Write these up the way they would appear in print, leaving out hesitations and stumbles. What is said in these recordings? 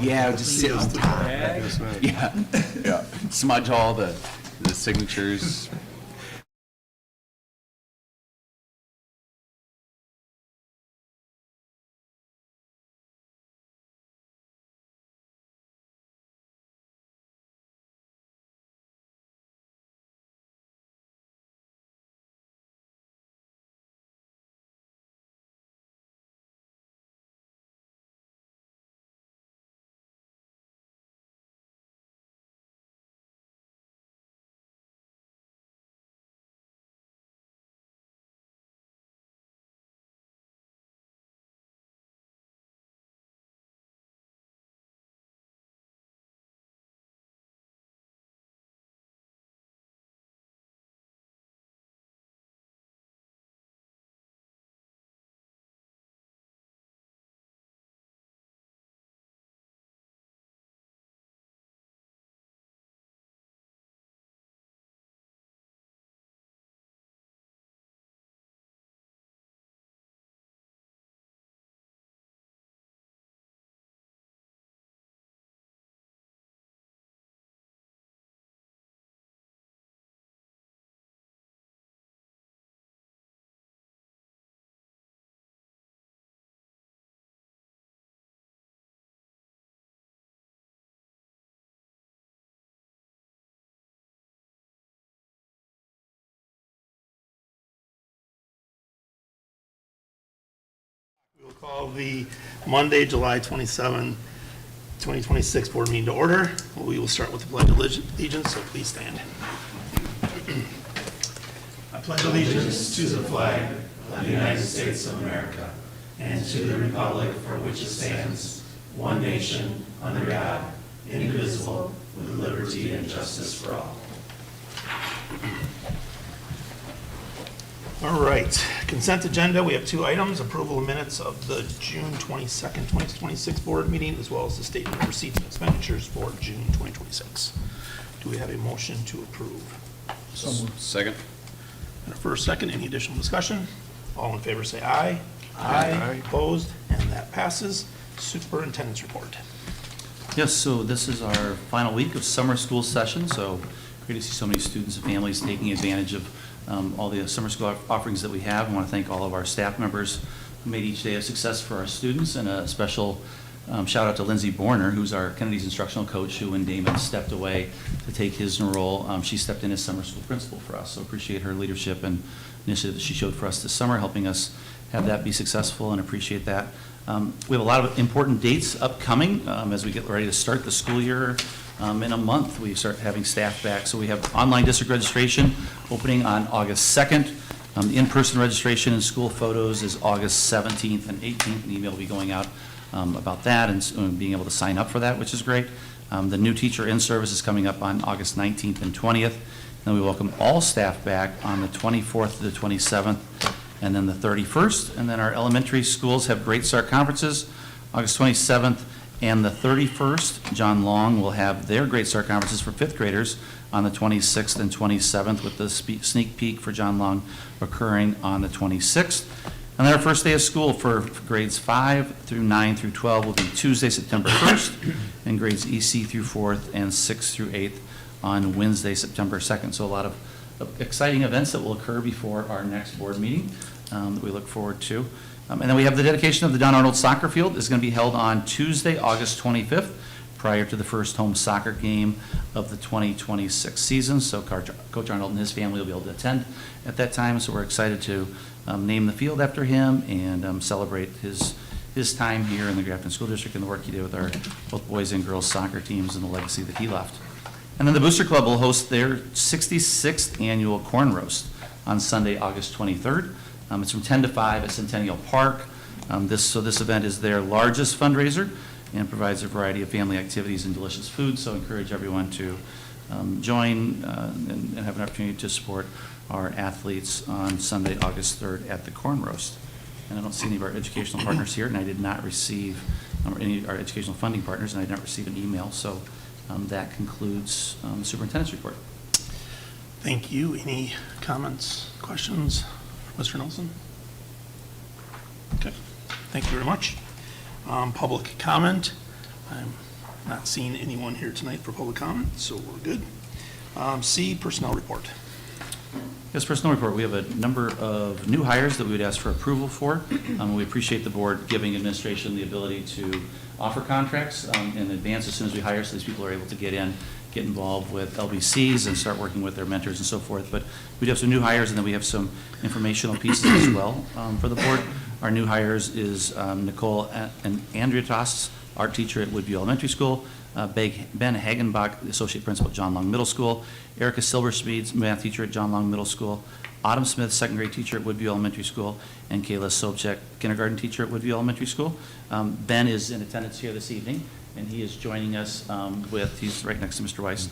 Yeah, just sit on top. Yeah, yeah. Smudge all the signatures. We will call the Monday, July 27, 2026 board meeting to order. We will start with the Pledge of Allegiance, so please stand. I pledge allegiance to the flag of the United States of America and to the republic for which it stands, one nation, under God, indivisible, with liberty and justice for all. All right, consent agenda, we have two items, approval of minutes of the June 22nd, 2026 board meeting, as well as the statement of receipts and expenditures for June 2026. Do we have a motion to approve? Second. And a first, second, any additional discussion? All in favor say aye. Aye. Opposed, and that passes. Superintendent's report. Yes, so this is our final week of summer school session, so great to see so many students and families taking advantage of all the summer school offerings that we have. I want to thank all of our staff members who made each day a success for our students, and a special shout out to Lindsay Borner, who's our Kennedy's instructional coach, who when Damon stepped away to take his role, she stepped in as summer school principal for us. So appreciate her leadership and initiative that she showed for us this summer, helping us have that be successful, and appreciate that. We have a lot of important dates upcoming as we get ready to start the school year. In a month, we start having staff back. So we have online district registration opening on August 2nd. The in-person registration and school photos is August 17th and 18th. An email will be going out about that and being able to sign up for that, which is great. The new teacher in-service is coming up on August 19th and 20th. Then we welcome all staff back on the 24th to the 27th, and then the 31st. And then our elementary schools have Great Start conferences, August 27th and the 31st. John Long will have their Great Start conferences for fifth graders on the 26th and 27th, with the sneak peek for John Long occurring on the 26th. And then our first day of school for grades 5 through 9 through 12 will be Tuesday, September 1st, and grades EC through 4th and 6th through 8th on Wednesday, September 2nd. So a lot of exciting events that will occur before our next board meeting that we look forward to. And then we have the dedication of the Don Arnold soccer field is going to be held on Tuesday, August 25th, prior to the first home soccer game of the 2026 season. So Coach Arnold and his family will be able to attend at that time. So we're excited to name the field after him and celebrate his time here in the Grafton School District and the work he did with our both boys and girls soccer teams and the legacy that he left. And then the Booster Club will host their 66th annual corn roast on Sunday, August 23rd. It's from 10 to 5 at Centennial Park. This event is their largest fundraiser and provides a variety of family activities and delicious food. So I encourage everyone to join and have an opportunity to support our athletes on Sunday, August 3rd at the corn roast. And I don't see any of our educational partners here, and I did not receive any of our educational funding partners, and I did not receive an email. So that concludes the superintendent's report. Thank you. Any comments, questions? Mr. Nelson? Okay, thank you very much. Public comment. I'm Not seeing anyone here tonight for public comment, so we're good. C, personnel report. Yes, personnel report. We have a number of new hires that we would ask for approval for. We appreciate the board giving administration the ability to offer contracts in advance as soon as we hire, so these people are able to get involved with LBCs and start working with their mentors and so forth. But we do have some new hires, and then we have some informational pieces as well for the board. Our new hires is Nicole and Andrea Tosts, art teacher at Woodview Elementary School, Ben Hagenbach, associate principal at John Long Middle School, Erica Silverspeed, math teacher at John Long Middle School, Autumn Smith, second grade teacher at Woodview Elementary School, and Kayla Sobchak, kindergarten teacher at Woodview Elementary School. Ben is in attendance here this evening, and he is joining us he's right next to Mr. Weiss.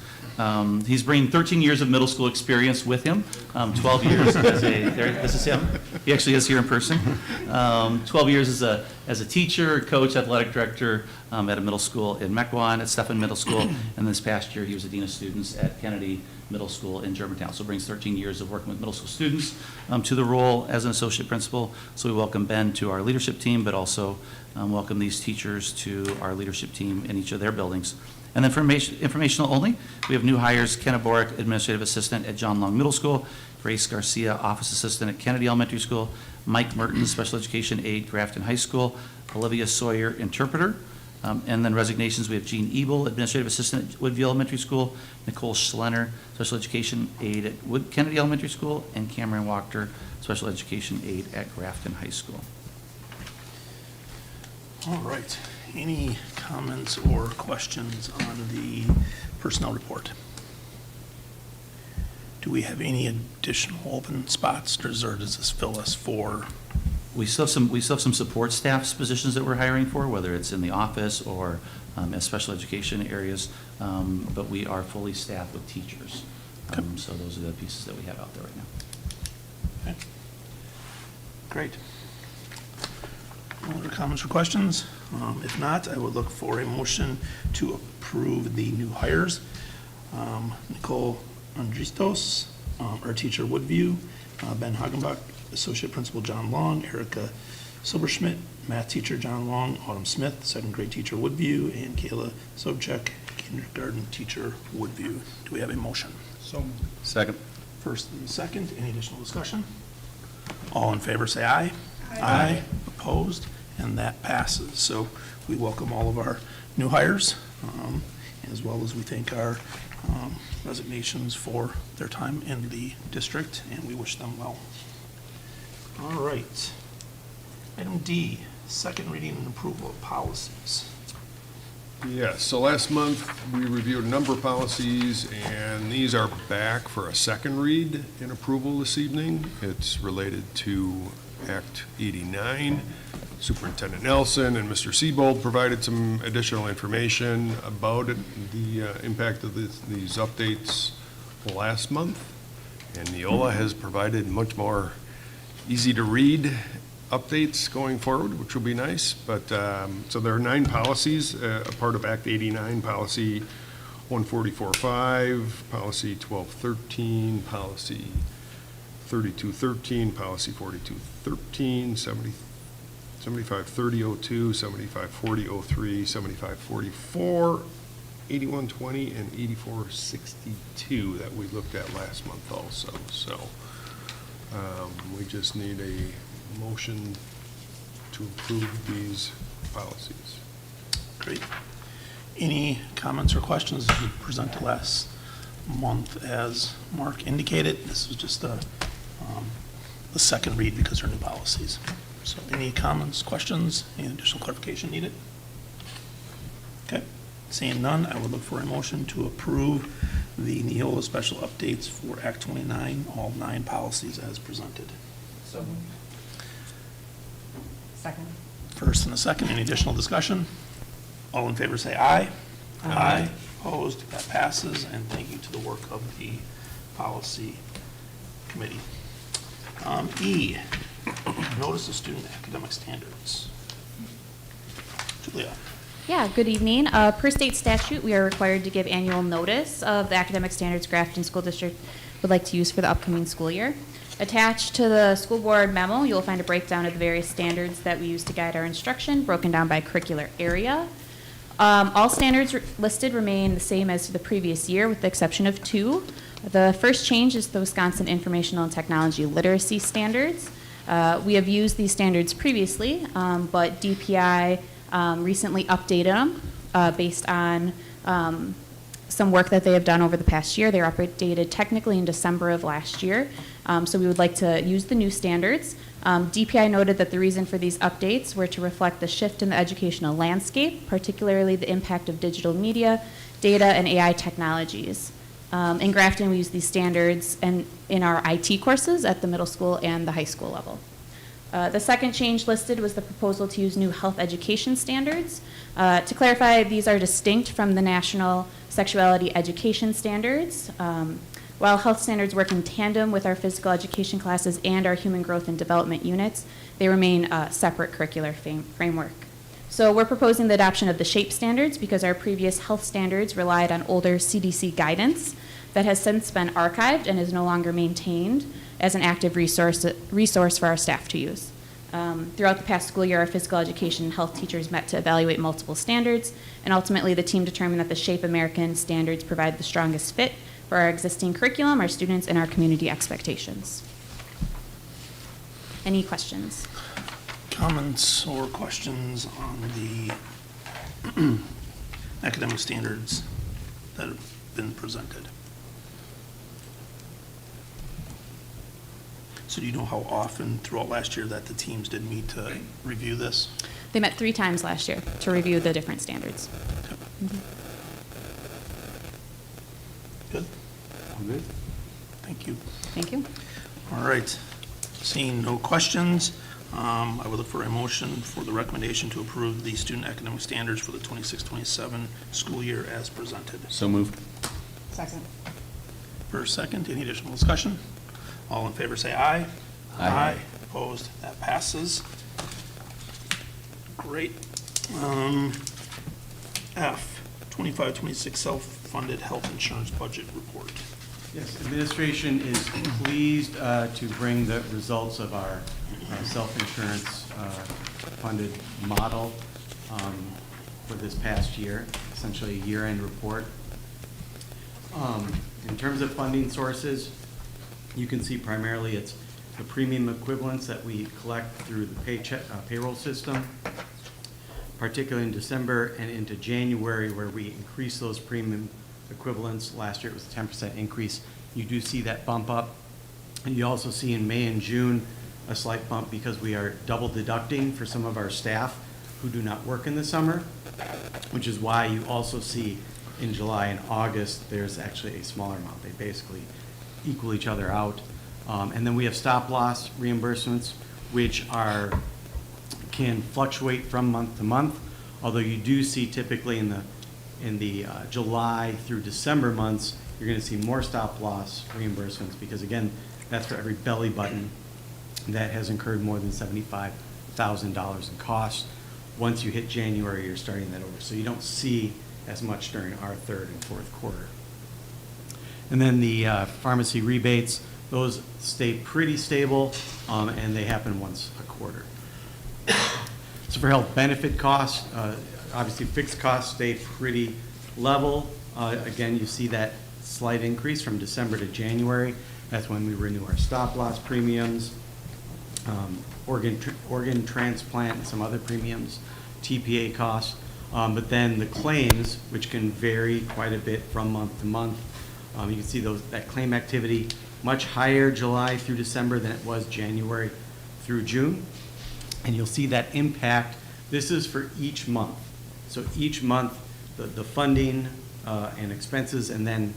He's bringing 13 years of middle school experience with him, 12 years this is him. He actually is here in person. 12 years as a teacher, coach, athletic director at a middle school in Mequon, at Stephan Middle School, and this past year he was a dean of students at Kennedy Middle School in Germantown. So brings 13 years of working with middle school students to the role as an associate principal. So we welcome Ben to our leadership team, but also welcome these teachers to our leadership team in each of their buildings. And then informational only, we have new hires: Kenna Borick, administrative assistant at John Long Middle School; Grace Garcia, office assistant at Kennedy Elementary School; Mike Mertens, special education aide, Grafton High School; Olivia Sawyer, interpreter. And then resignations, we have Jean Ebel, administrative assistant at Woodview Elementary School; Nicole Schlenner, special education aide at Kennedy Elementary School; and Cameron Wachter, special education aide at Grafton High School. All right. Any comments or questions on the personnel report? Do we have any additional open spots, or does this fill us for? We still have some support staffs positions that we're hiring for, whether it's in the office or as special education areas, but we are fully staffed with teachers. So those are the pieces that we have out there right now. Okay. Great. No other comments or questions? If not, I would look for a motion to approve the new hires. Nicole Andristos, our teacher Woodview; Ben Hagenbach, associate principal John Long; Erica Silberschmidt, math teacher John Long; Autumn Smith, second grade teacher Woodview; and Kayla Sobchak, kindergarten teacher Woodview. Do we have a motion? So Second. First and second, any additional discussion? All in favor say aye. Aye. Opposed? And that passes. So we welcome all of our new hires, as well as we thank our resignations for their time in the district, and we wish them well. All right. Item D, second reading and approval of policies. Yes, so last month, we reviewed a number of policies, and these are back for a second read and approval this evening. It's related to Act 89. Superintendent Nelson and Mr. Siebold provided some additional information about it, the impact of these updates last month. And Neola has provided much more easy-to-read updates going forward, which will be nice. But so there are 9 policies, a part of Act 89, policy 144.5, policy 1213, policy 3213, policy 4213, 7530.02, 7540.03, 7544, 8120, and 8462 that we looked at last month also. So we just need a motion to approve these policies. Great. Any comments or questions as we presented last month? As Mark indicated, this was just a second read because they're new policies. So any comments, questions, any additional clarification needed? Okay, seeing none, I would look for a motion to approve the Neola special updates for Act 29, all 9 policies as presented. So. Second. First and a second, any additional discussion? All in favor say aye. Aye. Opposed, that passes, and thank you to the work of the policy committee. E, notice of student academic standards. Julia. Yeah, good evening. Per state statute, we are required to give annual notice of the academic standards Grafton School District would like to use for the upcoming school year. Attached to the school board memo, you'll find a breakdown of the various standards that we use to guide our instruction, broken down by curricular area. All standards listed remain the same as the previous year, with the exception of 2. The first change is the Wisconsin Informational and Technology Literacy Standards. We have used these standards previously, but DPI recently updated them based on some work that they have done over the past year. They were updated technically in December of last year, so we would like to use the new standards. DPI noted that the reason for these updates were to reflect the shift in the educational landscape, particularly the impact of digital media, data, and AI technologies. In Grafton, we use these standards in our IT courses at the middle school and the high school level. The second change listed was the proposal to use new health education standards. To clarify, these are distinct from the national sexuality education standards. While health standards work in tandem with our physical education classes and our human growth and development units, they remain a separate curricular framework. So we're proposing the adoption of the SHAPE standards because our previous health standards relied on older CDC guidance that has since been archived and is no longer maintained as an active resource for our staff to use. Throughout the past school year, our physical education and health teachers met to evaluate multiple standards, and ultimately the team determined that the SHAPE American standards provide the strongest fit for our existing curriculum, our students, and our community expectations. Any questions? Comments or questions on the academic standards that have been presented? So do you know how often throughout last year that the teams did meet to review this? They met 3 times last year to review the different standards. Good. I'm good. Thank you. Thank you. All right. Seeing no questions, I would look for a motion for the recommendation to approve the student academic standards for the 26-27 school year as presented. So moved. Second. First, second, any additional discussion? All in favor say aye. Aye. Opposed? That passes. Great. F, 25-26 self-funded health insurance budget report. Yes, administration is pleased to bring the results of our self-insurance funded model for this past year, essentially a year-end report. In terms of funding sources, you can see primarily it's the premium equivalents that we collect through the payroll system, particularly in December and into January, where we increase those premium equivalents. Last year it was a 10% increase. You do see that bump up. And you also see in May and June a slight bump because we are double deducting for some of our staff who do not work in the summer, which is why you also see in July and August there's actually a smaller amount. They basically equal each other out. And then we have stop loss reimbursements, which can fluctuate from month to month, although you do see typically in the July through December months, you're going to see more stop loss reimbursements because, again, that's for every belly button that has incurred more than $75,000 in costs. Once you hit January, you're starting that over. So you don't see as much during our third and fourth quarter. And then the pharmacy rebates, those stay pretty stable, and they happen once a quarter. So for health benefit costs, obviously fixed costs stay pretty level. Again, you see that slight increase from December to January. That's when we renew our stop loss premiums, organ transplant, and some other premiums, TPA costs. But then the claims, which can vary quite a bit from month to month. You can see that claim activity much higher July through December than it was January through June. And you'll see that impact. This is for each month. So each month, the funding and expenses, and then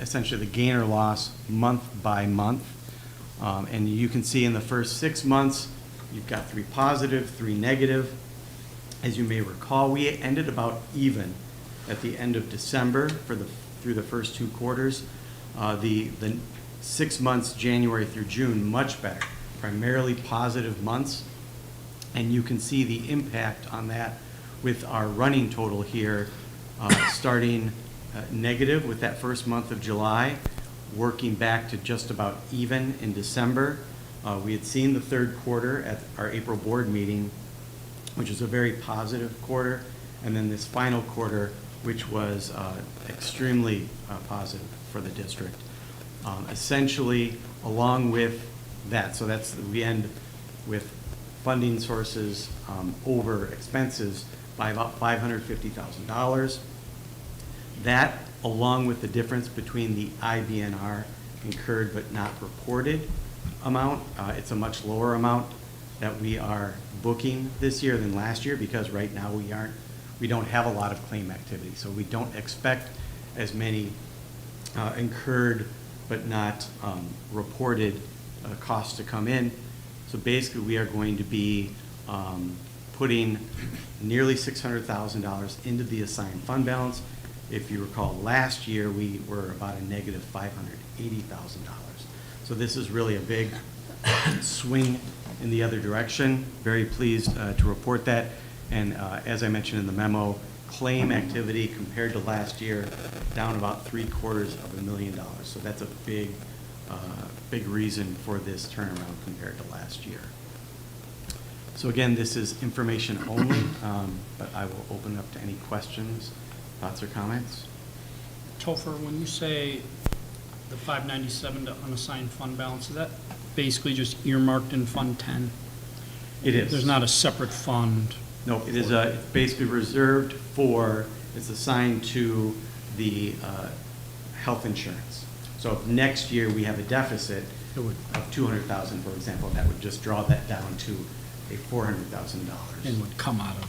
essentially the gain or loss month by month. And you can see in the first 6 months, you've got 3 positive, 3 negative. As you may recall, we ended about even at the end of December through the first 2 quarters. The 6 months, January through June, much better, primarily positive months. And you can see the impact on that with our running total here, starting negative with that first month of July, working back to just about even in December. We had seen the third quarter at our April board meeting, which is a very positive quarter, and then this final quarter, which was extremely positive for the district. Essentially, along with that, so we end with funding sources over expenses by about $550,000. That, along with the difference between the IBNR incurred but not reported amount, it's a much lower amount that we are booking this year than last year, because right now we don't have a lot of claim activity. So we don't expect as many incurred but not reported costs to come in. So basically, we are going to be putting nearly $600,000 into the assigned fund balance. If you recall, last year, we were about a negative $580,000. So this is really a big swing in the other direction. Very pleased to report that. And as I mentioned in the memo, claim activity compared to last year, down about $750,000. So that's a big, big reason for this turnaround compared to last year. So again, this is information only, but I will open up to any questions, thoughts, or comments. Topher, when you say the 597 to unassigned fund balance, is that basically just earmarked in Fund 10? It is. There's not a separate fund? No, it is it's basically reserved for, it's assigned to the health insurance. So if next year we have a deficit It would, of $200,000, for example, that would just draw that down to a $400,000. and would come out of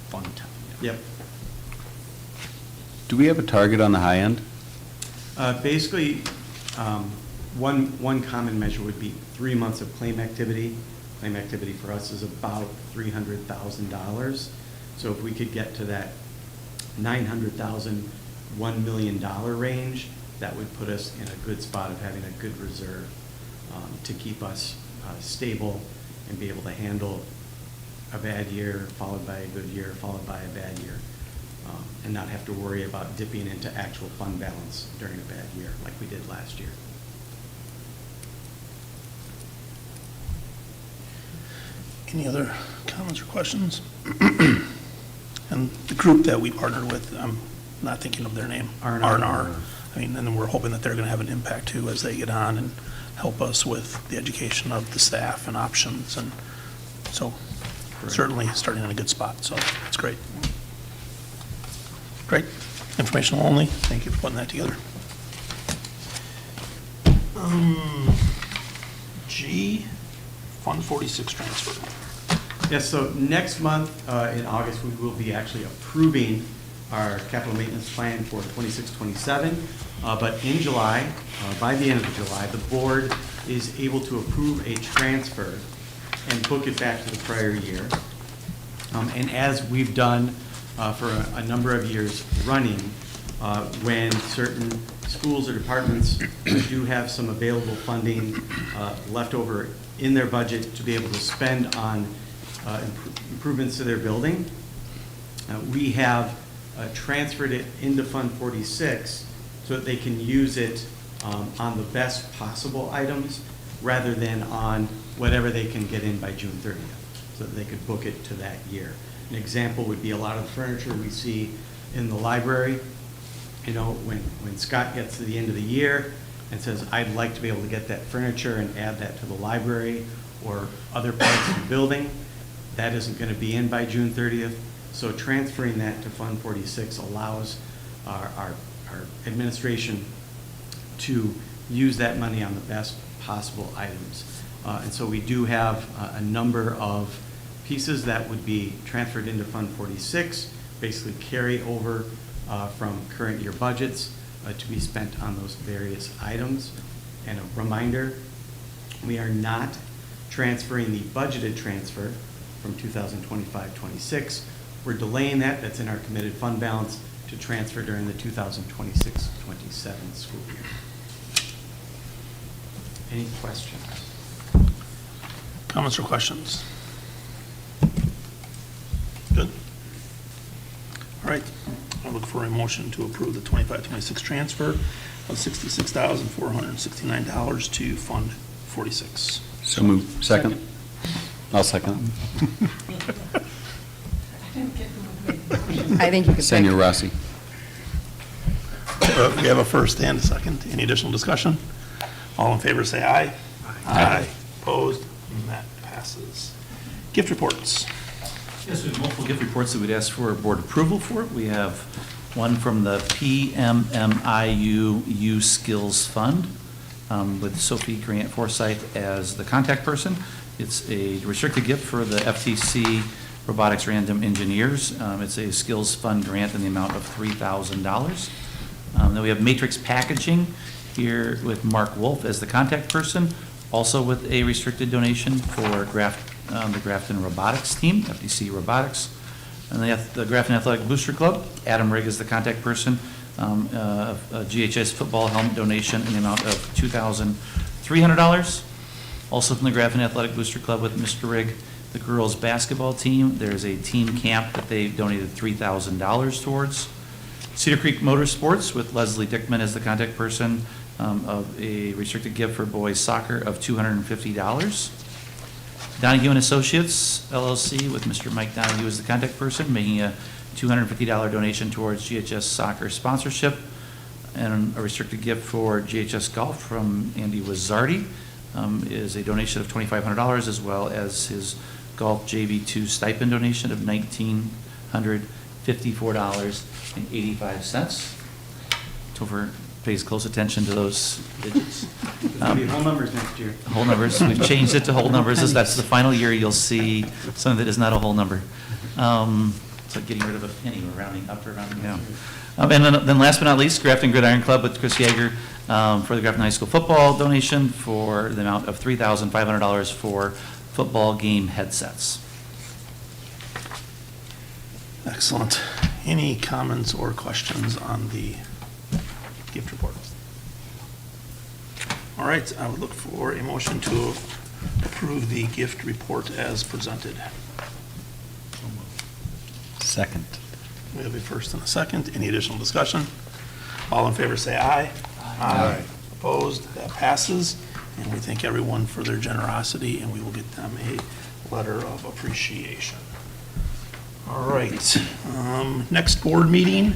Fund 10? Yep. Do we have a target on the high end? Basically, one common measure would be 3 months of claim activity. Claim activity for us is about $300,000. So if we could get to that $900,000, $1 million range, that would put us in a good spot of having a good reserve to keep us stable and be able to handle a bad year, followed by a good year, followed by a bad year, and not have to worry about dipping into actual fund balance during a bad year like we did last year. Any other comments or questions? And the group that we partnered with, I'm not thinking of their name. R&R. R&R. I mean, and then we're hoping that they're going to have an impact too as they get on and help us with the education of the staff and options. And so Correct. certainly starting in a good spot. So it's great. Great. Informational only. Thank you for putting that together. G, Fund 46 transfer. Yes, so next month, in August, we will be actually approving our capital maintenance plan for 26-27. But in July, by the end of July, the board is able to approve a transfer and book it back to the prior year. And as we've done for a number of years running, when certain schools or departments do have some available funding left over in their budget to be able to spend on improvements to their building, we have transferred it into Fund 46 so that they can use it on the best possible items rather than on whatever they can get in by June 30th, so that they could book it to that year. An example would be a lot of the furniture we see in the library. You know, when Scott gets to the end of the year and says, I'd like to be able to get that furniture and add that to the library or other parts of the building, that isn't going to be in by June 30th. So transferring that to Fund 46 allows our administration to use that money on the best possible items. And so we do have a number of pieces that would be transferred into Fund 46, basically carry over from current year budgets to be spent on those various items. And a reminder, we are not transferring the budgeted transfer from 2025-26. We're delaying that. That's in our committed fund balance to transfer during the 2026-27 school year. Any questions? Comments or questions? Good. All right. I'll look for a motion to approve the 25-26 transfer of $66,469 to Fund 46. So moved. Second? I'll second. I think you could Senor pick. Rossi. We have a first and a second. Any additional discussion? All in favor, say aye. Aye. Opposed? And that passes. Gift reports. Yes, we have multiple gift reports that we'd ask for board approval for. We have one from the PMMIU U Skills Fund with Sophie Grant Forsyth as the contact person. It's a restricted gift for the FTC Robotics Random Engineers. It's a skills fund grant in the amount of $3,000. Then we have Matrix Packaging here with Mark Wolf as the contact person, also with a restricted donation for the Grafton Robotics team, FTC Robotics. And the Grafton Athletic Booster Club, Adam Rigg is the contact person, a GHS football helmet donation in the amount of $2,300. Also from the Grafton Athletic Booster Club with Mr. Rigg, the girls basketball team, there's a team camp that they've donated $3,000 towards. Cedar Creek Motorsports with Leslie Dickman as the contact person of a restricted gift for boys soccer of $250. Donahue and Associates LLC with Mr. Mike Donahue as the contact person, making a $250 donation towards GHS soccer sponsorship, and a restricted gift for GHS golf from Andy Wazzardi is a donation of $2,500, as well as his golf JV2 stipend donation of $1,954.85. Topher pays close attention to those digits. It's going to be whole numbers next year. Whole numbers, we've changed it to whole numbers, as that's the final year you'll see something that is not a whole number. It's like getting rid of a penny, or rounding up or rounding down. And then last but not least, Grafton Gridiron Club with Chris Yeager for the Grafton High School football donation for the amount of $3,500 for football game headsets. Excellent. Any comments or questions on the gift report? All right, I would look for a motion to approve the gift report as presented. Second. We have a first and a second. Any additional discussion? All in favor, say aye. Aye. Opposed? That passes. And we thank everyone for their generosity, and we will get them a letter of appreciation. All right. Next board meeting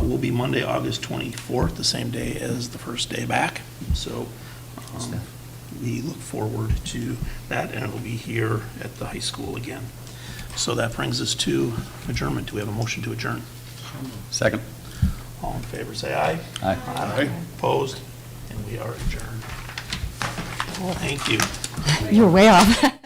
will be Monday, August 24th, the same day as the first day back. So we look forward to that, and it'll be here at the high school again. So that brings us to adjournment. Do we have a motion to adjourn? Second. All in favor, say aye. Aye. Aye. Opposed? And we are adjourned. Thank you. You were way off.